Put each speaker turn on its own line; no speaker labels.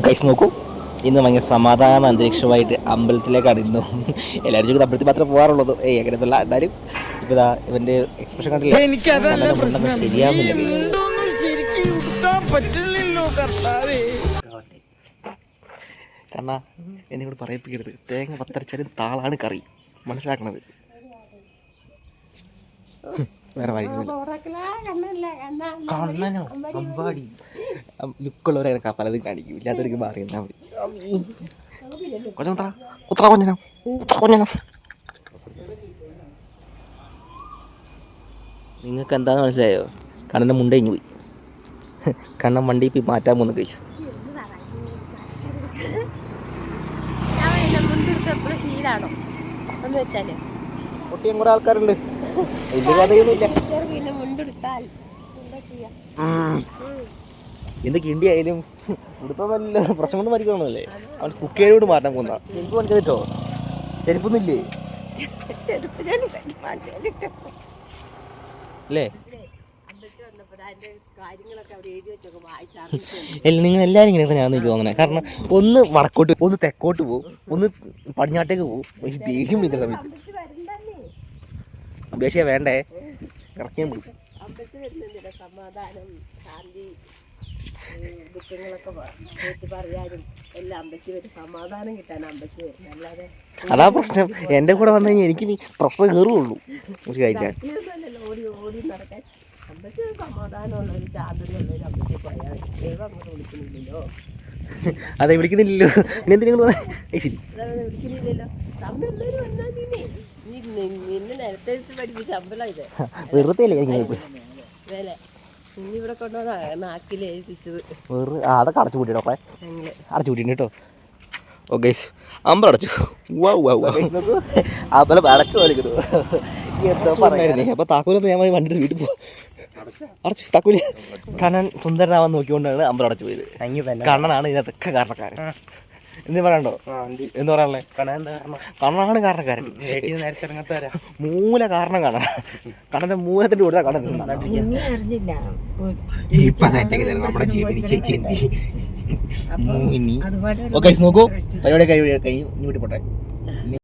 Guys നോക്കൂ, ഇന്ന് ഭയങ്കര സമാധാന അന്തരീക്ഷമായിട്ട് അമ്പലത്തിലേക്കാണ് ഇന്നും. എല്ലാവരും ചോദിക്കുന്നത് അമ്പലത്തിൽ മാത്രമേ പോകാറുള്ളത്. അങ്ങനെയല്ല. എന്നാലും ഇപ്പൊ ഇവന്റെ എക്സ്പ്രഷൻ കണ്ടില്ല, ശരിയാവുന്നില്ല ഗൈസ്. കാരണം എന്നെ കൂടെ പറയിപ്പിക്കരുത്. തേങ്ങ പത്തരച്ചാലും താളാണ് കറി, മനസ്സിലാക്കണത്. വേറെ വഴികളില്ല. കണ്ണനോ അമ്പാടി ലുക്കുള്ളവരെ പലതും കാണിക്കും, ഇല്ലാത്തവർക്ക് മാറി എന്നാ മതി. നിങ്ങൾക്ക് എന്താന്ന് മനസ്സിലായോ? കണ്ണൻ്റെ മുണ്ട ഇങ്ങ് പോയി. കണ്ണൻ വണ്ടി പോയി മാറ്റാൻ പോകുന്നു ഗൈസ്. പൊട്ടിയും കൂടെ ആൾക്കാരുണ്ട്, വലിയ കഥയൊന്നുമില്ല. എന്ത് കിണ്ടി ആയാലും ഇവിടുത്തെ നല്ല പ്രശ്നം കൊണ്ട് മരിക്കണമല്ലേ. അവൻ കുക്കിയോട് മാറ്റാൻ പോകുന്ന ചെരുപ്പ് പണിച്ചത് കേട്ടോ. ചെരുപ്പൊന്നുമില്ലേ അല്ലേ? നിങ്ങൾ എല്ലാവരും ഇങ്ങനെ തന്നെയാണെന്ന് എനിക്ക് തോന്നുന്നത്. കാരണം ഒന്ന് വടക്കോട്ട്, ഒന്ന് തെക്കോട്ട് പോകും, ഒന്ന് പടിഞ്ഞാട്ടേക്ക് പോകും. പക്ഷെ ദേഷ്യം പിടിക്കുന്ന സമയത്ത് ദേഷ്യ വേണ്ടേ ഇറക്കിയാൻ പിടിക്കും. അതാ പ്രശ്നം. എൻ്റെ കൂടെ വന്നു കഴിഞ്ഞാൽ എനിക്ക് പ്രശ്നം കയറുള്ളൂ. ഒരു കാര്യം അതെ, വിളിക്കുന്നില്ലല്ലോ. ഇനി എന്തിനും ശരി വെറുതെ അതൊക്കെ അടച്ചു കൂട്ടിട്ടോ, അടച്ചു കൂട്ടി കേട്ടോ. ഓക്കെ, അമ്പലം അടച്ചു. അമ്പലം അടച്ചു കളിക്കുന്നു. എന്താ പറയുന്നേ? അപ്പൊ താക്കോലൊക്കെ ഞാൻ വണ്ടി വീട്ടിൽ പോകും. അടച്ചു താക്കോല്. കണ്ണൻ സുന്ദരനാവാൻ നോക്കിക്കൊണ്ടാണ് അമ്പലം അടച്ചു പോയത്. കണ്ണനാണ് ഇതിനകത്തൊക്കെ കാരണക്കാരൻ. എന്ത് പറയണ്ടോ? എന്ന് പറയാനുള്ളത് കണ്ണനാണ് കാരണക്കാരൻ. മൂല കാരണം കാണാൻ കണ്ണന്റെ മൂലത്തിന്റെ കൊടുത്താൽ കണ്ണൻ. ഓക്കെ നോക്കൂ, പരിപാടി കഴിഞ്ഞു. ഇനി വീട്ടിൽ പോട്ടെ.